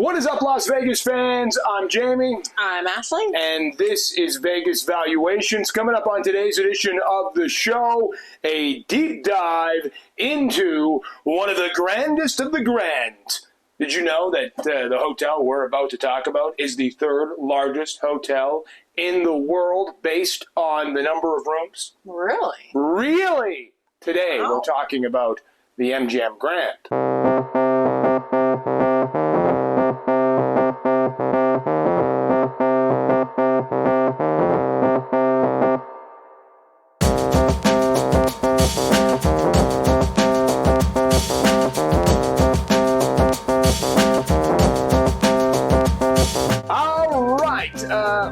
What is up, Las Vegas fans? I'm Jamie. I'm Ashley. And this is Vegas Valuations. Coming up on today's edition of the show, a deep dive into one of the grandest of the grand. Did you know that the hotel we're about to talk about is the third largest hotel in the world based on the number of rooms? Really? Really? Today Wow. we're talking about the MGM Grand.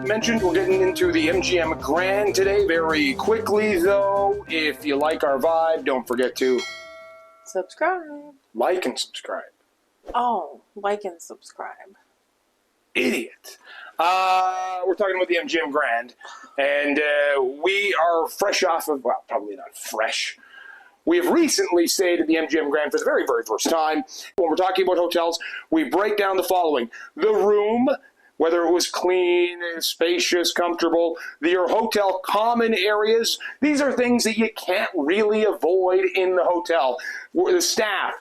Mentioned we're getting into the MGM Grand today very quickly, though. If you like our vibe, don't forget to subscribe. Like and subscribe. Oh, like and subscribe. Idiot. We're talking about the MGM Grand, and we are fresh off of, well, probably not fresh. We have recently stayed at the MGM Grand for the very, very first time. When we're talking about hotels, we break down the following. The room, whether it was clean, spacious, comfortable, your hotel common areas. These are things that you can't really avoid in the hotel. The staff,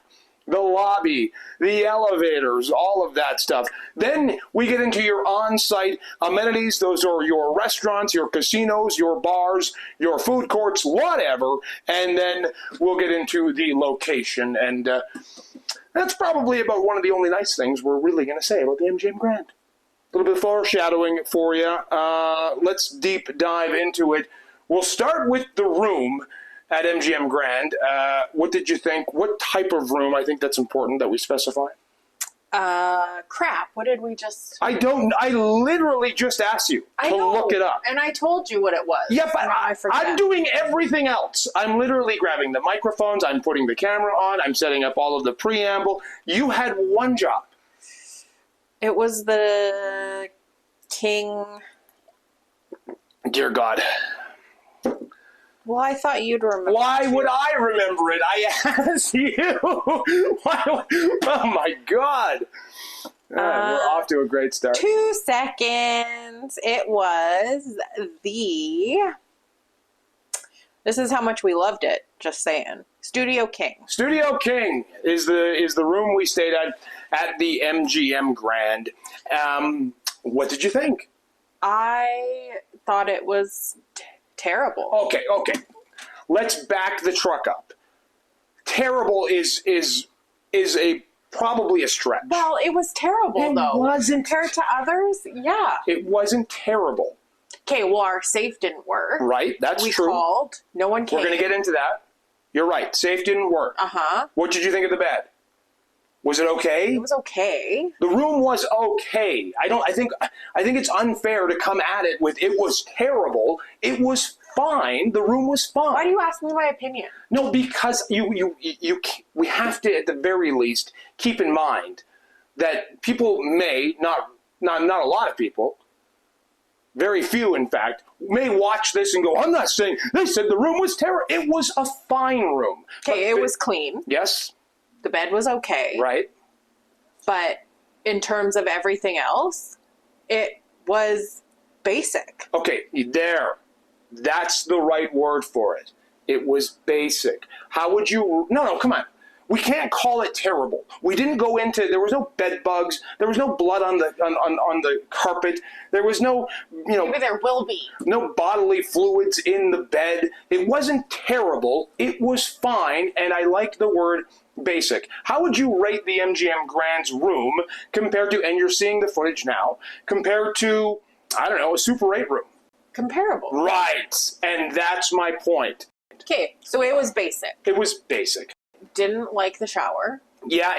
the lobby, the elevators, all of that stuff. Then we get into your on-site amenities. Those are your restaurants, your casinos, your bars, your food courts, whatever. And then we'll get into the location. And that's probably about one of the only nice things we're really going to say about the MGM Grand. A little bit of foreshadowing for you. Let's deep dive into it. We'll start with the room at MGM Grand. What did you think? What type of room? I think that's important that we specify. Crap. What did we just... I literally just asked you to look it up. And I told you what it was. Yeah, but I'm doing everything else. I'm literally grabbing the microphones. I'm putting the camera on. I'm setting up all of the preamble. You had one job. It was the King... Dear God. Well, I thought you'd remember. Why would I remember it? I asked you. Oh, my God. We're off to a great start. 2 seconds. It was the... This is how much we loved it, just saying. Studio King. Studio King is the room we stayed at the MGM Grand. What did you think? I thought it was terrible. Okay. Let's back the truck up. Terrible is probably a stretch. Well, it was terrible, though. It wasn't. Compared to others, yeah. It wasn't terrible. Okay, well, our safe didn't work. Right, that's true. We called. No one came. We're going to get into that. You're right. Safe didn't work. Uh-huh. What did you think of the bed? Was it okay? It was okay. The room was okay. I think it's unfair to come at it with it was terrible. It was fine. The room was fine. Why do you ask me my opinion? No, because we have to at the very least keep in mind that people may not a lot of people, very few in fact, may watch this and go, I'm not saying they said the room was terrible. It was a fine room. Okay, it was clean. Yes. The bed was okay. Right. But in terms of everything else, it was basic. Okay, there. That's the right word for it. It was basic. How would you... No, come on. We can't call it terrible. We didn't go into... There was no bed bugs. There was no blood on the carpet. There was no, Maybe there will be. No bodily fluids in the bed. It wasn't terrible. It was fine, and I like the word basic. How would you rate the MGM Grand's room compared to, and you're seeing the footage now, compared to, I don't know, a Super 8 room? Comparable. Right. And that's my point. Okay, so it was basic. It was basic. Didn't like the shower. Yeah,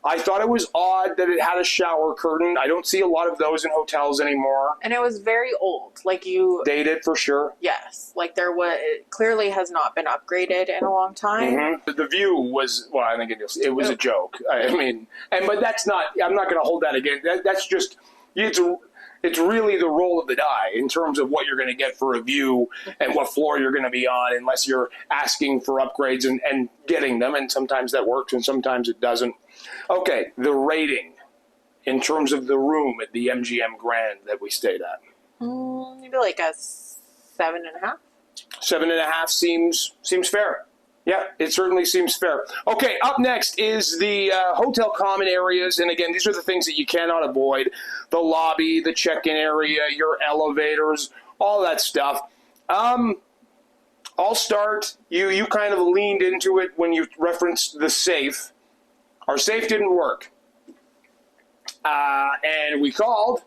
I thought it was odd that it had a shower curtain. I don't see a lot of those in hotels anymore. And it was very old. Dated for sure. Yes. It clearly has not been upgraded in a long time. Mm-hmm. The view was, well, I think it was a joke. But that's not, I'm not going to hold that again. That's just, it's really the roll of the die in terms of what you're going to get for a view and what floor you're going to be on, unless you're asking for upgrades and getting them. And sometimes that works and sometimes it doesn't. Okay, the rating. in terms of the room at the MGM Grand that we stayed at? Maybe like a 7.5. 7.5 seems fair. Yeah, it certainly seems fair. Okay, up next is the hotel common areas. And again, these are the things that you cannot avoid. The lobby, the check-in area, your elevators, all that stuff. I'll start. You kind of leaned into it when you referenced the safe. Our safe didn't work. And we called,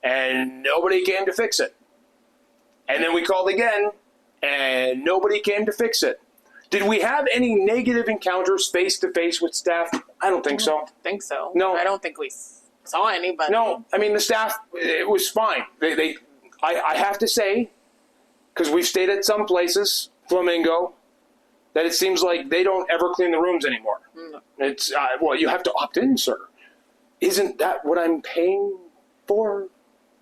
and nobody came to fix it. And then we called again, and nobody came to fix it. Did we have any negative encounters face-to-face with staff? I don't think so. I don't think so. No. I don't think we saw anybody. No, I mean, the staff, it was fine. I have to say, because we've stayed at some places, Flamingo, that it seems like they don't ever clean the rooms anymore. No. It's, well, you have to opt in, sir. Isn't that what I'm paying for?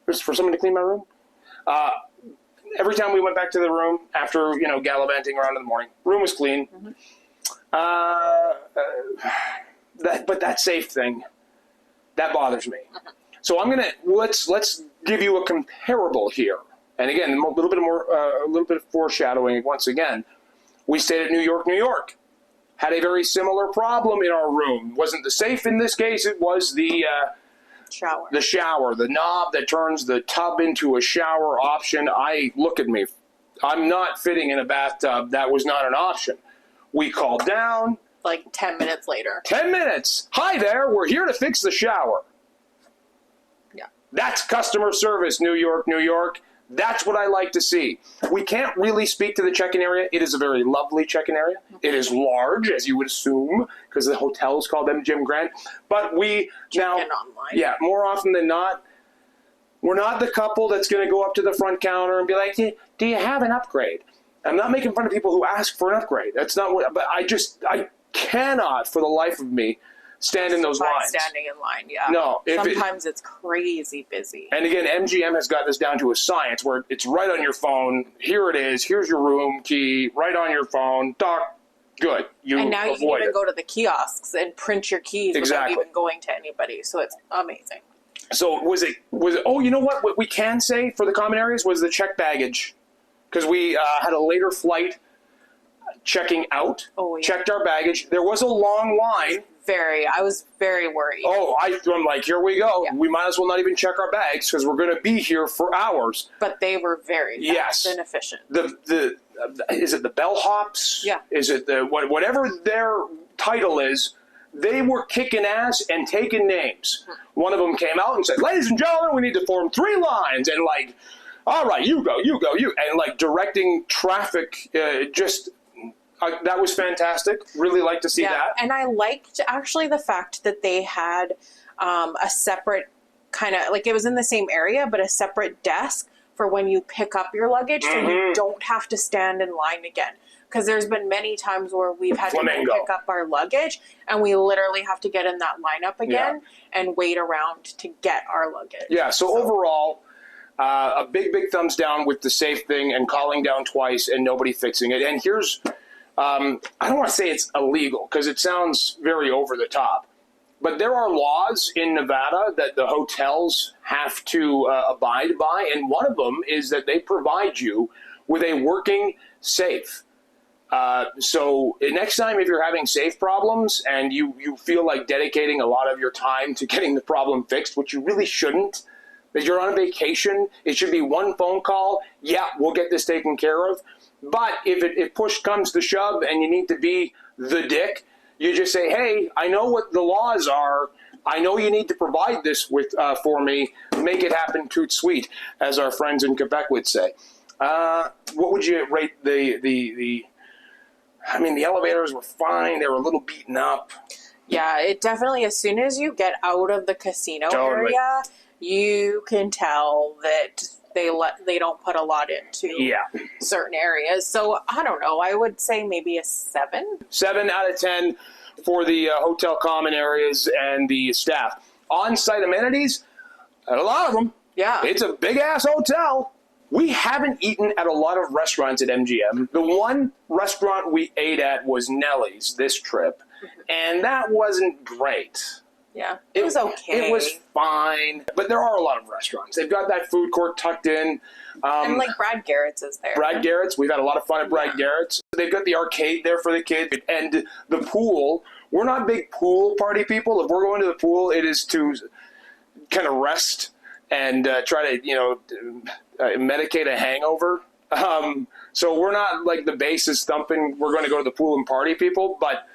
Is for someone to clean my room? Every time we went back to the room after, gallivanting around in the morning, room was clean. But that safe thing, that bothers me. So I'm gonna let's give you a comparable here. And again, a little bit of foreshadowing once again. We stayed at New York. Had a very similar problem in our room. Wasn't the safe in this case? It was the shower. The shower, the knob that turns the tub into a shower option. Look at me. I'm not fitting in a bathtub. That was not an option. We called down. Like 10 minutes later. 10 minutes. Hi there. We're here to fix the shower. Yeah. That's customer service, New York. That's what I like to see. We can't really speak to the check-in area. It is a very lovely check-in area. It is large, as you would assume, because the hotel is called MGM Grand. But we now, check-in online. Yeah, more often than not, we're not the couple that's going to go up to the front counter and be like, "Do you have an upgrade?" I'm not making fun of people who ask for an upgrade. That's not what. But I cannot, for the life of me, stand in those lines. Standing in line, yeah. No. Sometimes it's crazy busy. And again, MGM has got this down to a science where it's right on your phone. Here it is. Here's your room key. Right on your phone. Doc, good. And now you can even go to the kiosks and print your keys exactly. without even going to anybody. So it's amazing. So was it, oh, you know what we can say for the common areas was the checked baggage. Because we had a later flight checking out. Oh, yeah. Checked our baggage. There was a long line. I was very worried. Oh, I'm like, here we go. Yeah. We might as well not even check our bags because we're going to be here for hours. But they were very fast and efficient. Is it the bellhops? Yeah. Is it whatever their title is? They were kicking ass and taking names. One of them came out and said, "Ladies and gentlemen, we need to form 3 lines," and like, "All right, you go, and like directing traffic. That was fantastic. Really like to see that. And I liked actually the fact that they had a separate kind of, like it was in the same area, but a separate desk for when you pick up your luggage so you don't have to stand in line again. Because there's been many times where we've had to pick up our luggage and we literally have to get in that lineup again and wait around to get our luggage. Yeah, so overall, a big thumbs down with the safe thing and calling down twice and nobody fixing it. And here's... I don't want to say it's illegal because it sounds very over the top, but there are laws in Nevada that the hotels have to abide by, and one of them is that they provide you with a working safe. So next time if you're having safe problems and you feel like dedicating a lot of your time to getting the problem fixed, which you really shouldn't, that you're on vacation, it should be one phone call, yeah, we'll get this taken care of. But if push comes to shove and you need to be the dick, you just say, "Hey, I know what the laws are. I know you need to provide this for me. Make it happen toot sweet," as our friends in Quebec would say. What would you rate the I mean, the elevators were fine. They were a little beaten up. Yeah, it definitely, as soon as you get out of the casino area, you can tell that they don't put a lot into certain areas. So I don't know. I would say maybe a 7. 7 out of 10 for the hotel common areas and the staff. On-site amenities, a lot of them. Yeah. It's a big-ass hotel. We haven't eaten at a lot of restaurants at MGM. The one restaurant we ate at was Nellie's this trip, and that wasn't great. Yeah, it was okay. It was fine, but there are a lot of restaurants. They've got that food court tucked in. And like Brad Garrett's is there. Brad Garrett's. We've had a lot of fun at Brad Garrett's. They've got the arcade there for the kids and the pool. We're not big pool party people. If we're going to the pool, it is to kind of rest and try to, medicate a hangover. So we're not like the bass is thumping, we're going to go to the pool and party people. But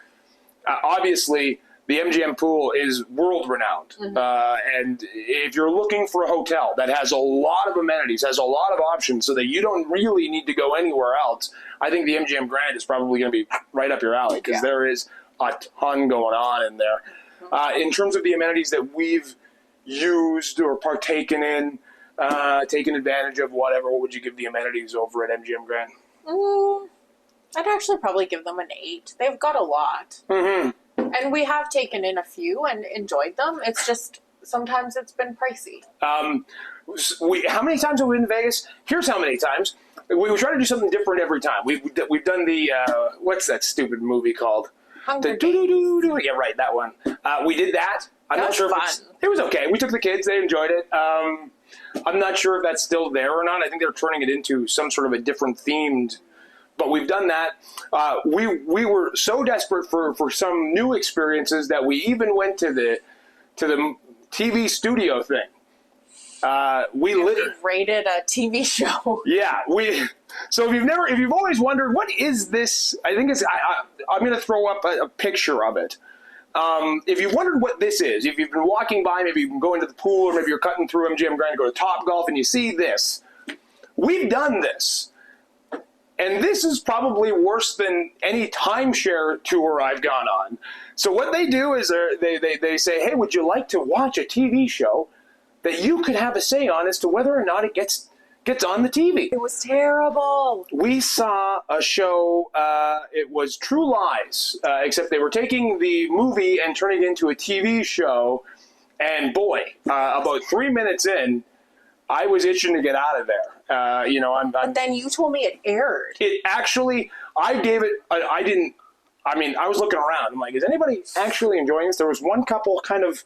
obviously, the MGM pool is world renowned. And if you're looking for a hotel that has a lot of amenities, has a lot of options so that you don't really need to go anywhere else, I think the MGM Grand is probably going to be right up your alley because there is a ton going on in there. In terms of the amenities that we've used or partaken in, taken advantage of, whatever, what would you give the amenities over at MGM Grand? I'd actually probably give them an 8. They've got a lot. And we have taken in a few and enjoyed them. It's just sometimes it's been pricey. How many times have we been to Vegas? Here's how many times. We try to do something different every time. We've done the, what's that stupid movie called? Hunger Games. Yeah, right, that one. We did that. I'm not sure if it was okay. We took the kids. They enjoyed it. I'm not sure if that's still there or not. I think they're turning it into some sort of a different themed. But we've done that. We were so desperate for some new experiences that we even went to the TV studio thing. We rated a TV show. Yeah, So if you've always wondered what is this, I think I'm going to throw up a picture of it. If you've wondered what this is, if you've been walking by, maybe you've been going to the pool, or maybe you're cutting through MGM Grand to go to Topgolf, and you see this, we've done this. And this is probably worse than any timeshare tour I've gone on. So what they do is they say, hey, would you like to watch a TV show that you could have a say on as to whether or not it gets on the TV? It was terrible. We saw a show, it was True Lies, except they were taking the movie and turning it into a TV show. And boy, about 3 minutes in, I was itching to get out of there. But then you told me it aired. It actually, I gave it, I was looking around. I'm like, is anybody actually enjoying this? There was one couple kind of.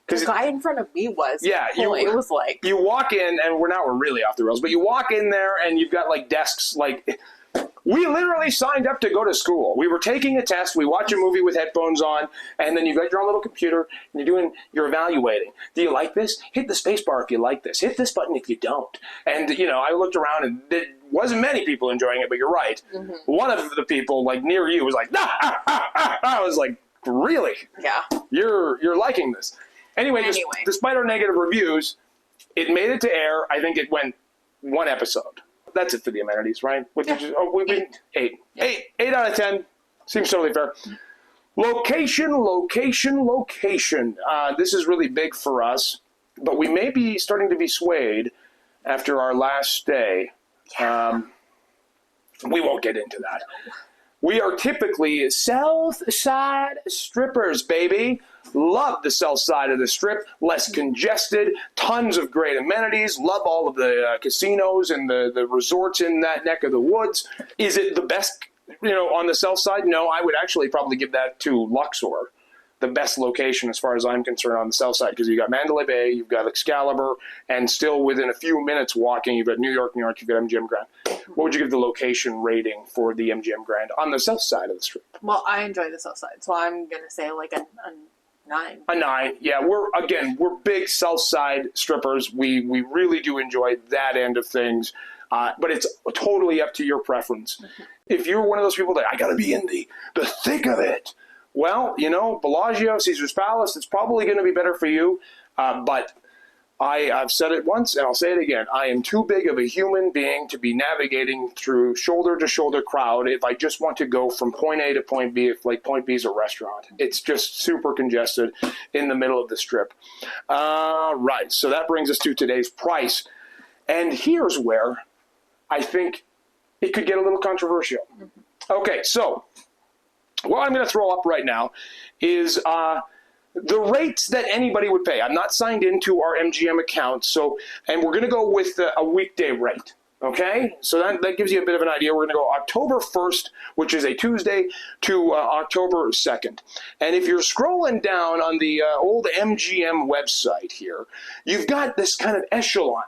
The guy in front of me was. Yeah. It was like. You walk in, and we're really off the rails, but you walk in there, and you've got like desks, like. We literally signed up to go to school. We were taking a test. We watch a movie with headphones on, and then you've got your own little computer, and you're evaluating. Do you like this? Hit the space bar if you like this. Hit this button if you don't. And, I looked around, and there wasn't many people enjoying it, but you're right. One of the people, like, near you was like, I was like, really? Yeah. You're liking this. Anyway, despite our negative reviews, it made it to air. I think it went one episode. That's it for the amenities, right? Eight. Yeah. 8 out of 10. Seems totally fair. Location. This is really big for us, but we may be starting to be swayed after our last stay. We won't get into that. We are typically South Side strippers, baby. Love the south side of the strip. Less congested. Tons of great amenities. Love all of the casinos and the resorts in that neck of the woods. Is it the best, on the south side? No, I would actually probably give that to Luxor. The best location as far as I'm concerned on the south side, because you've got Mandalay Bay, you've got Excalibur, and still within a few minutes walking, you've got New York, you've got MGM Grand. What would you give the location rating for the MGM Grand on the south side of the strip? Well, I enjoy the south side, so I'm going to say like a 9. A 9, yeah. We're big south side strippers. We really do enjoy that end of things, but it's totally up to your preference. If you're one of those people that, I got to be in the thick of it, well, Bellagio, Caesar's Palace, it's probably going to be better for you. But I've said it once, and I'll say it again. I am too big of a human being to be navigating through shoulder-to-shoulder crowd if I just want to go from point A to point B, if like point B is a restaurant. It's just super congested in the middle of the strip. Right, so that brings us to today's price. And here's where I think it could get a little controversial. Okay, so what I'm going to throw up right now is the rates that anybody would pay. I'm not signed into our MGM account, and we're going to go with a weekday rate. Okay, so that gives you a bit of an idea. We're going to go October 1st, which is a Tuesday, to October 2nd. And if you're scrolling down on the old MGM website here, you've got this kind of echelon.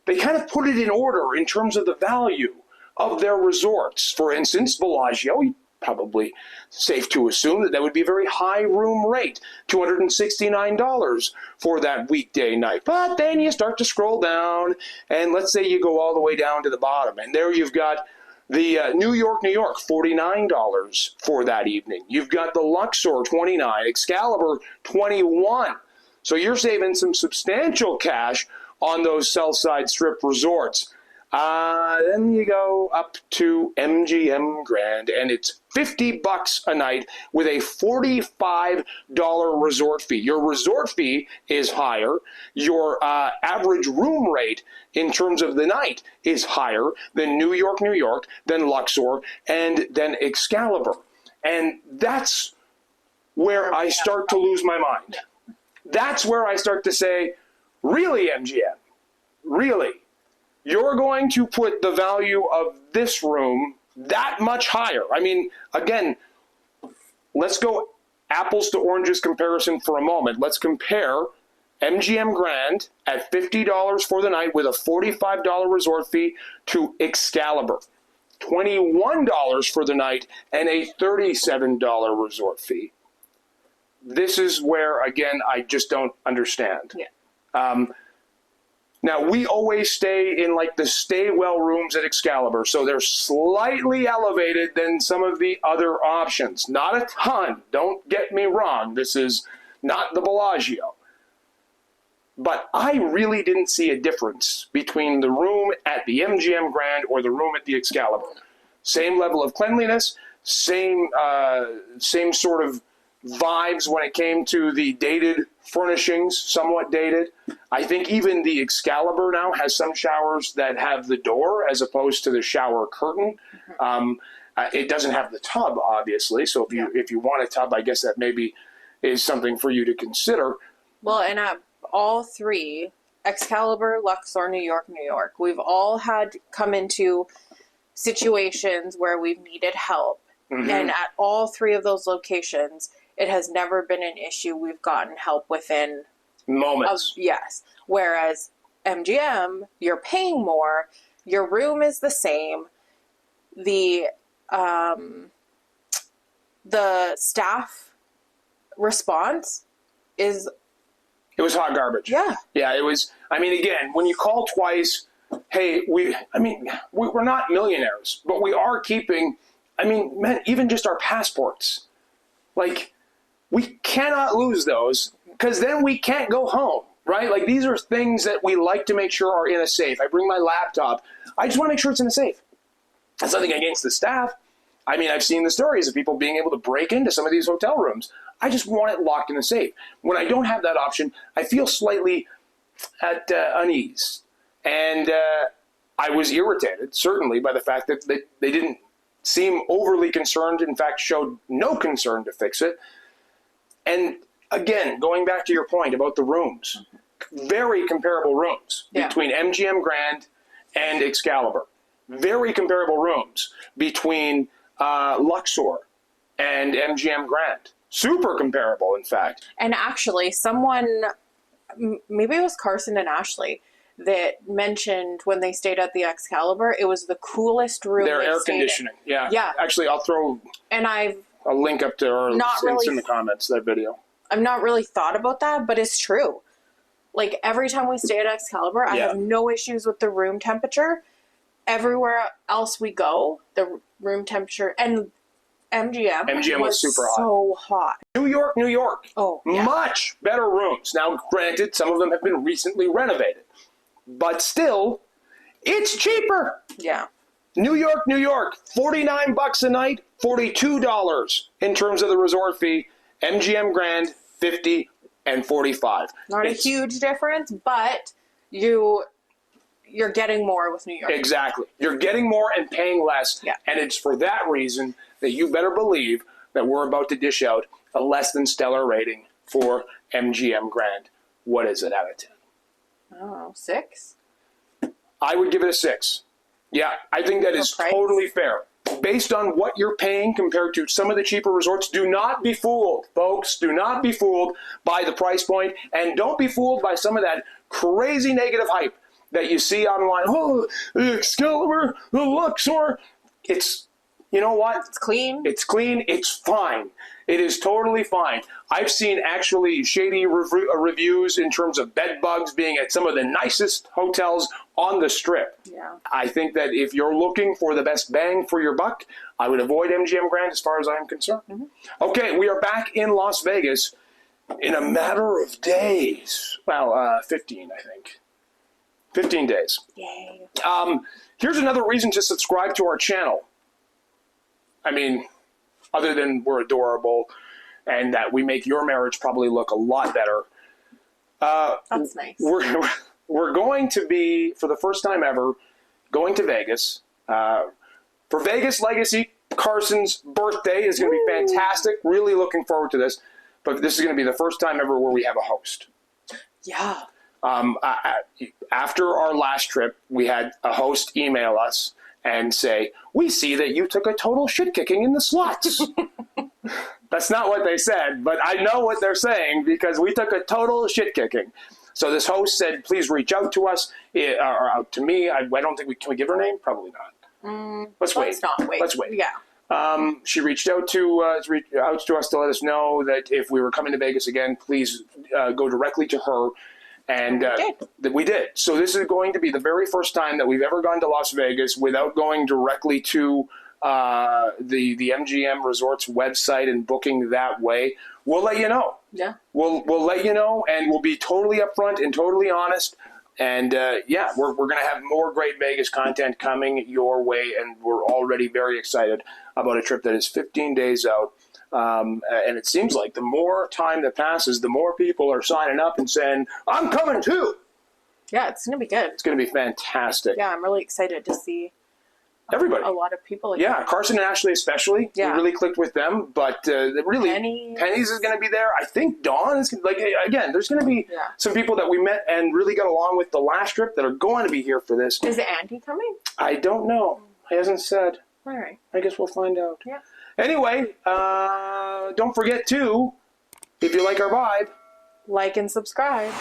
They kind of put it in order in terms of the value of their resorts. For instance, Bellagio, probably safe to assume that would be a very high room rate, $269 for that weekday night. But then you start to scroll down, and let's say you go all the way down to the bottom, and there you've got the New York, $49 for that evening. You've got the Luxor, $29, Excalibur, $21. So you're saving some substantial cash on those Southside Strip resorts. Then you go up to MGM Grand, and it's $50 a night with a $45 resort fee. Your resort fee is higher. Your average room rate in terms of the night is higher than New York, than Luxor, and then Excalibur. And that's where I start to lose my mind. That's where I start to say, really, MGM? Really? You're going to put the value of this room that much higher. I mean, again, let's go apples to oranges comparison for a moment. Let's compare MGM Grand at $50 for the night with a $45 resort fee to Excalibur, $21 for the night and a $37 resort fee. This is where, again, I just don't understand. Yeah. Now, we always stay in like the stay well rooms at Excalibur, so they're slightly elevated than some of the other options. Not a ton, don't get me wrong. This is not the Bellagio. But I really didn't see a difference between the room at the MGM Grand or the room at the Excalibur. Same level of cleanliness, same sort of vibes when it came to the dated furnishings, somewhat dated. I think even the Excalibur now has some showers that have the door as opposed to the shower curtain. It doesn't have the tub, obviously, so if you want a tub, I guess that maybe is something for you to consider. Well, and at all three, Excalibur, Luxor, New York, we've all had come into situations where we've needed help. Mm-hmm. And at all three of those locations, it has never been an issue. We've gotten help within moments. Yes. Whereas MGM, you're paying more. Your room is the same. The staff response is... It was hot garbage. Yeah. Yeah, it was... I mean, again, when you call twice, hey, we're not millionaires, but we are keeping... I mean, man, even just our passports. Like, we cannot lose those because then we can't go home, right? Like, these are things that we like to make sure are in a safe. I bring my laptop. I just want to make sure it's in a safe. That's nothing against the staff. I mean, I've seen the stories of people being able to break into some of these hotel rooms. I just want it locked in a safe. When I don't have that option, I feel slightly at unease. And I was irritated, certainly, by the fact that they didn't seem overly concerned, in fact, showed no concern to fix it. And again, going back to your point about the rooms, very comparable rooms between MGM Grand and Excalibur. Very comparable rooms between Luxor and MGM Grand. Super comparable, in fact. And actually, someone, maybe it was Carson and Ashley, that mentioned when they stayed at the Excalibur, it was the coolest room. Their air conditioning, yeah. Actually, I'll throw a link up to her in the comments, that video. I've not really thought about that, but it's true. Like, every time we stay at Excalibur, I have no issues with the room temperature. Everywhere else we go, the room temperature, and MGM was super hot. So hot. New York. Oh, yeah. Much better rooms. Now, granted, some of them have been recently renovated. But still, it's cheaper. Yeah. New York, $49 a night, $42 in terms of the resort fee. MGM Grand, $50 and $45. Not a huge difference, but you're getting more with New York. Exactly. You're getting more and paying less. Yeah. And it's for that reason that you better believe that we're about to dish out a less than stellar rating for MGM Grand. What is it out of 10? Oh, 6? I would give it a 6. Yeah, I think that is price. totally fair. Based on what you're paying compared to some of the cheaper resorts, do not be fooled, folks. Do not be fooled by the price point, and don't be fooled by some of that crazy negative hype that you see online. Oh, the Excalibur, the Luxor. It's, you know what? It's clean. It's clean. It's fine. It is totally fine. I've seen actually shady reviews in terms of bed bugs being at some of the nicest hotels on the Strip. Yeah. I think that if you're looking for the best bang for your buck, I would avoid MGM Grand as far as I'm concerned. Mm-hmm. Okay, we are back in Las Vegas in a matter of days. Well, 15, I think. 15 days. Yay. Here's another reason to subscribe to our channel. I mean, other than we're adorable and that we make your marriage probably look a lot better. That's nice. We're going to be, for the first time ever, going to Vegas. For Vegas Legacy, Carson's birthday is going to be fantastic. Really looking forward to this. But this is going to be the first time ever where we have a host. Yeah. After our last trip, we had a host email us and say, we see that you took a total shit kicking in the slots. That's not what they said, but I know what they're saying because we took a total shit kicking. So this host said, please reach out to us, or out to me. I don't think can we give her name? Probably not. Let's wait. Let's wait. Yeah. She reached out to us to let us know that if we were coming to Vegas again, please go directly to her. And we did. So this is going to be the very first time that we've ever gone to Las Vegas without going directly to the MGM Resorts website and booking that way. We'll let you know. Yeah. We'll let you know, and we'll be totally upfront and totally honest. And we're going to have more great Vegas content coming your way, and we're already very excited about a trip that is 15 days out. And it seems like the more time that passes, the more people are signing up and saying, I'm coming too. Yeah, it's going to be good. It's going to be fantastic. Yeah, I'm really excited to see everybody. A lot of people. Again. Yeah, Carson and Ashley especially. Yeah. We really clicked with them. But really, Penny's is going to be there. I think Dawn is, again, there's going to be some people that we met and really got along with the last trip that are going to be here for this. Is Andy coming? I don't know. He hasn't said. All right. I guess we'll find out. Yeah. Anyway, don't forget to, if you like our vibe, like and subscribe.